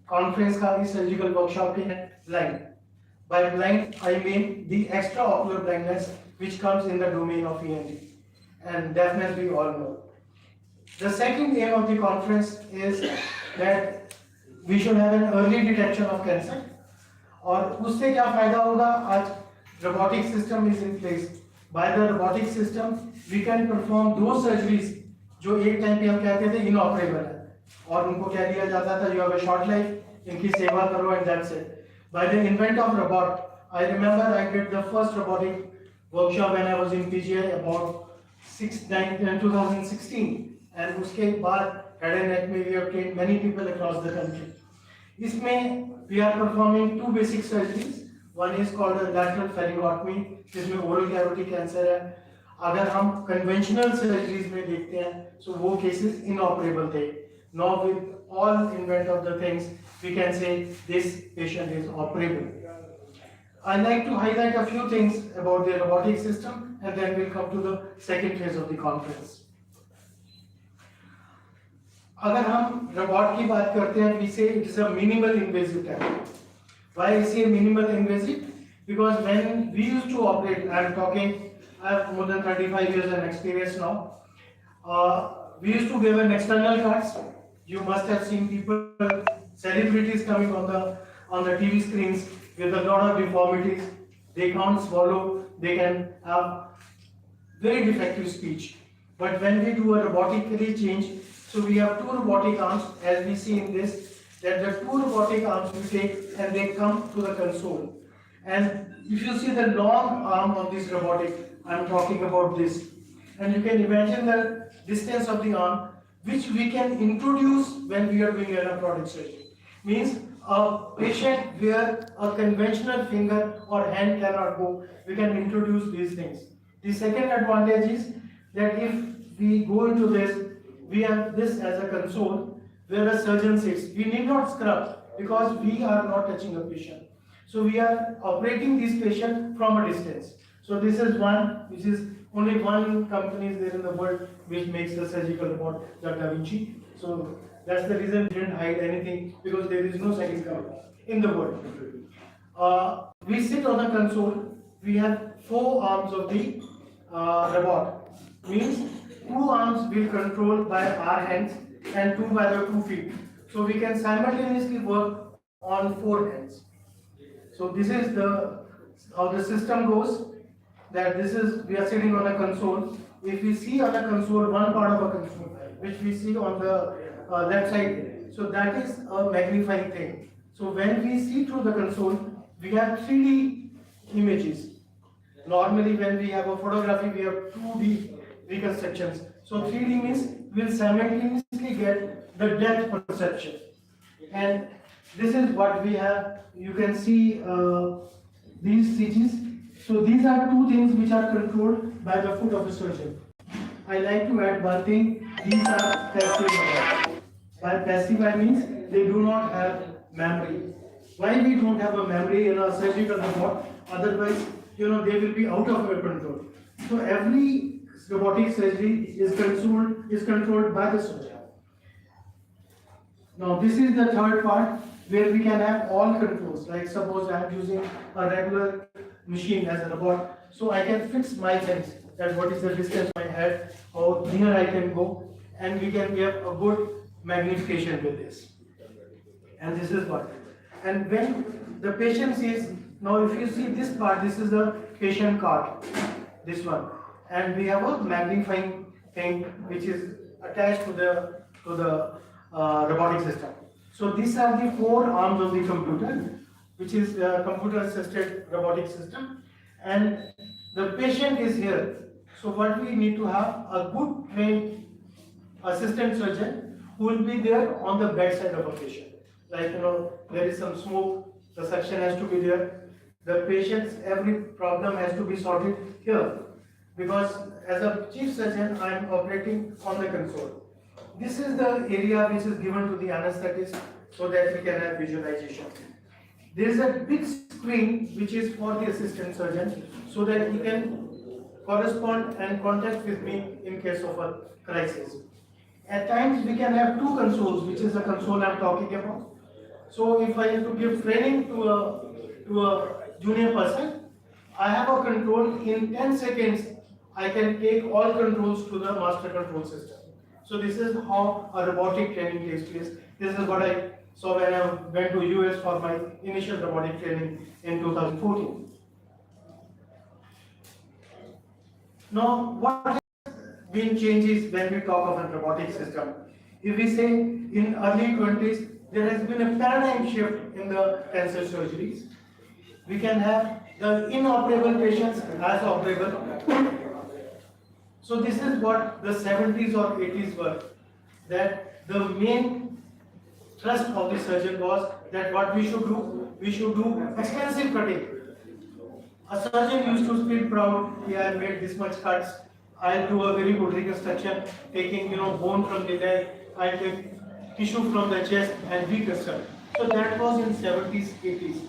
Conference का इस surgical workshop के है blind. By blind, I mean the extraocular blindness which comes in the domain of ENT, and deafness we all know. The second aim of the conference is that we should have an early detection of cancer. और उससे क्या फायदा होगा? आज robotic system is in place. By the robotic system, we can perform those surgeries जो एक time पे हम कहते थे inoperable है, और उनको क्या दिया जाता था, you have a short life, इनकी सेवा करो and that's it. By the invent of robot, I remember I did the first robotic workshop when I was in PGI about 2016, and उसके बाद head and neck में we have trained many people across the country. इसमें we are performing two basic surgeries. One is called a lateral pharyngotomy, जिसमें oral cavity cancer है. अगर हम conventional surgeries में देखते हैं, so वो cases inoperable थे. Now with all invent of the things, we can say this patient is operable. I'd like to highlight a few things about the robotic system, and then we'll come to the second phase of the conference. अगर हम robot की बात करते हैं, we say it is a minimal invasive technique. Why I say minimal invasive? Because when we used to operate, I have more than 35 years of experience now. We used to give an external cuts. You must have seen people, celebrities coming on the TV screens with a lot of deformities. They can't swallow. They can have very defective speech. But when we do a robotically change, so we have two robotic arms, as we see in this, that the two robotic arms we take and they come to the console. And if you see the long arm of this robotic, I'm talking about this. And you can imagine the distance of the arm, which we can introduce when we are doing anapodic surgery. Means a patient where a conventional finger or hand cannot go, we can introduce these things. The second advantage is that if we go into this, we have this as a console where a surgeon sits. We need not scrub because we are not touching a patient. So we are operating this patient from a distance. So this is one, which is only one company is there in the world which makes the surgical robot, the Da Vinci. So that's the reason we didn't hide anything, because there is no second company in the world. We sit on a console. We have four arms of the robot. Means two arms will control by our hands and two by the 2 feet. So we can simultaneously work on four hands. So this is how the system goes. That this is, we are sitting on a console. If we see on a console, one part of a console, which we see on the left side, so that is a magnifying thing. So when we see through the console, we have 3D images. Normally when we have a photography, we have 2D reconstructions. So 3D means we'll simultaneously get the depth perception. And this is what we have. You can see these CGs. So these are two things which are controlled by the foot of a surgeon. I like to add one thing. These are passive robots. By passive I means they do not have memory. Why we don't have a memory in a surgical robot? Otherwise, they will be out of our control. So every robotic surgery is controlled by the surgeon. Now this is the third part where we can have all controls. Like suppose I am using a regular machine as a robot, so I can fix my things, that what is the distance of my head, how near I can go, and we can have a good magnification with this. And this is what. And when the patient sees, now if you see this part, this is the patient card, this one, and we have a magnifying thing which is attached to the robotic system. So these are the four arms of the computer, which is a computer-assisted robotic system, and the patient is here. So what we need to have a good trained assistant surgeon who will be there on the bedside of a patient. Like there is some smoke, the suction has to be there. The patient's every problem has to be sorted here, because as a chief surgeon I am operating on the console. This is the area which is given to the anesthetist so that we can have visualization. There is a big screen which is for the assistant surgeon so that he can correspond and contact with me in case of a crisis. At times we can have two consoles, which is the console I am talking about. So if I have to give training to a junior person, I have a control in 10 seconds. I can take all controls to the master control system. So this is how a robotic training takes place. This is what I saw when I went to US for my initial robotic training in 2014. Now, what has been changes when we talk of a robotic system? If we say in early 20s, there has been a paradigm shift in the cancer surgeries. We can have the inoperable patients as operable. So this is what the 70s or 80s were. That the main thrust of the surgeon was that what we should do extensive cutting. A surgeon used to feel proud, yeah, I made this much cuts, I'll do a very good reconstruction, taking bone from the leg, I'll take tissue from the chest and reconstruct. So that was in 70s, 80s.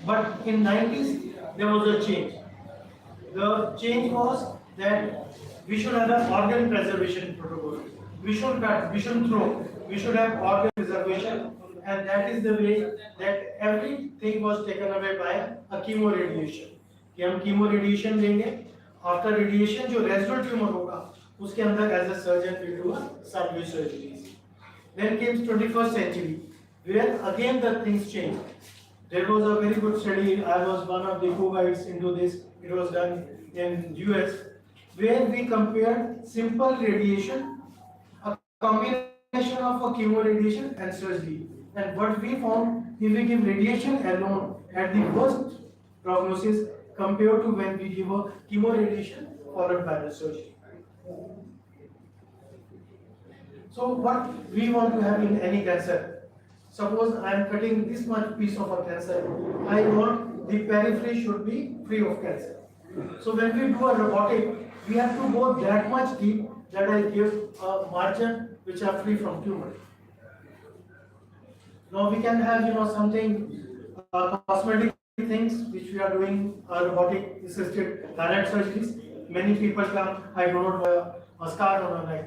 But in 90s, there was a change. The change was that we should have an organ preservation protocol. We should cut, we shouldn't throw, we should have organ preservation, and that is the way that everything was taken away by a chemo radiation. कि हम chemo radiation लेंगे, after radiation जो residual tumour होगा उसके अंदर as a surgeon we do surgery surgeries. Then came 21st century where again the things changed. There was a very good study, I was one of the co-guides into this, it was done in US, where we compared simple radiation, a combination of a chemo radiation and surgery. And what we found, if we give radiation alone at the worst prognosis compared to when we give a chemo radiation followed by the surgery. So what we want to have in any cancer, suppose I am cutting this much piece of a cancer, I want the periphery should be free of cancer. So when we do a robotic, we have to go that much deep that I give a margin which are free from tumor. Now we can have something cosmetic things which we are doing robotic assisted direct surgeries. Many people come, I don't want a scar on my leg.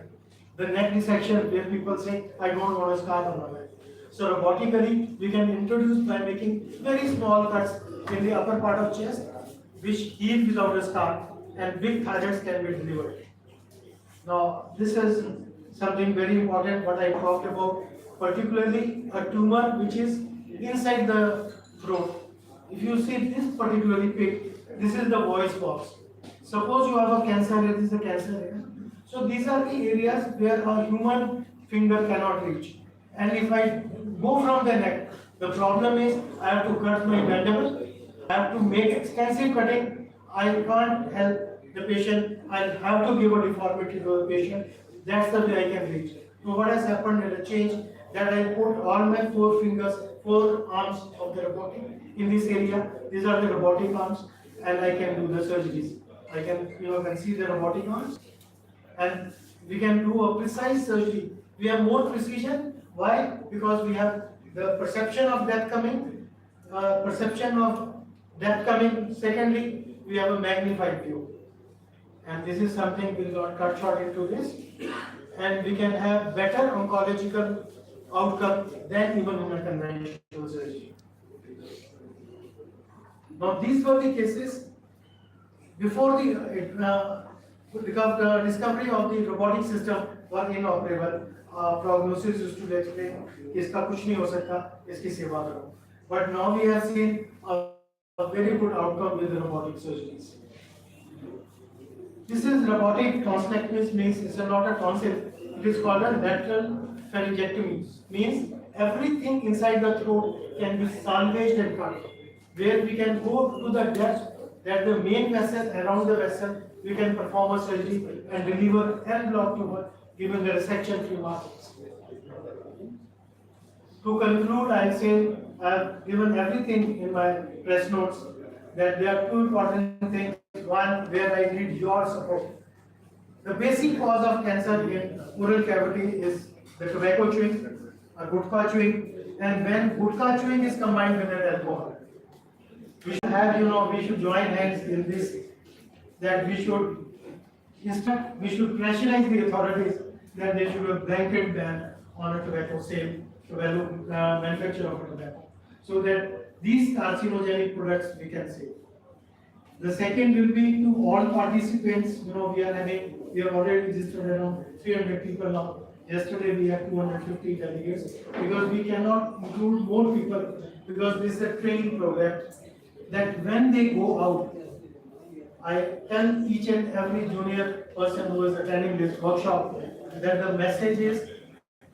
The neck dissection where people say, I don't want a scar on my leg. So robotically we can introduce by making very small cuts in the upper part of chest which heal without a scar, and big thyroids can be delivered. Now this is something very important what I talked about, particularly a tumor which is inside the throat. If you see this particularly pic, this is the voice box. Suppose you have a cancer area, this is a cancer area. So these are the areas where a human finger cannot reach. And if I go from the neck, the problem is I have to cut my mandible, I have to make extensive cutting, I can't help the patient, I have to give a deformity to the patient. That's the way I can reach. So what has happened in a change that I put all my 4 fingers, 4 arms of the robotic in this area. These are the robotic arms, and I can do the surgeries. I can, can see the robotic arms, and we can do a precise surgery. We have more precision. Why? Because we have the perception of death coming, Secondly, we have a magnified view, and this is something we'll not cut short into this, and we can have better oncological outcome than even in a conventional surgery. Now these were the cases before the discovery of the robotic system were inoperable. Prognosis used to explain इसका कुछ नहीं हो सकता, इसकी सेवा करो. But now we have seen a very good outcome with the robotic surgeries. This is robotic tonsillectomy, means it's not a tonsil. It is called a lateral pharyngectomy. Means everything inside the throat can be salvaged and cut. Where we can go to the depth that the main vessel, around the vessel, we can perform a surgery and deliver en-bloc tumor given the resection-free margins. To conclude, I'll say I've given everything in my press notes, that there are 2 important things. One, where I need your support. The basic cause of cancer in oral cavity is the tobacco chewing, or gutka chewing, and when gutka chewing is combined with an alcohol. We should have, we should join hands in this, that we should pressurize the authorities that they should have blanket ban on a tobacco sale value manufacture of tobacco, so that these carcinogenic products we can save. The second will be to all participants. We have already registered around 300 people now. Yesterday we had 250 delegates, because we cannot include more people, because this is a training program, that when they go out, I tell each and every junior person who is attending this workshop that the message is,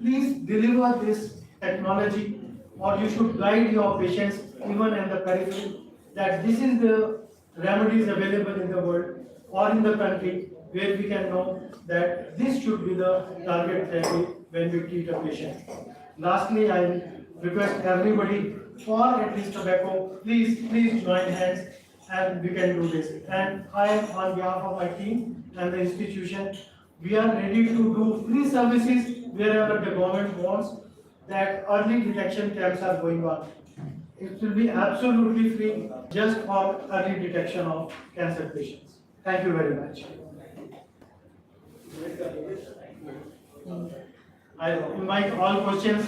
please deliver this technology, or you should guide your patients even in the periphery, that this is the remedies available in the world or in the country, where we can know that this should be the target therapy when we treat a patient. Lastly, I request everybody, for at least tobacco, please join hands, and we can do this. And I, on behalf of my team and the institution, we are ready to do free services wherever the government wants, that early detection camps are going on. It will be absolutely free, just for early detection of cancer patients. Thank you very much. I invite all questions.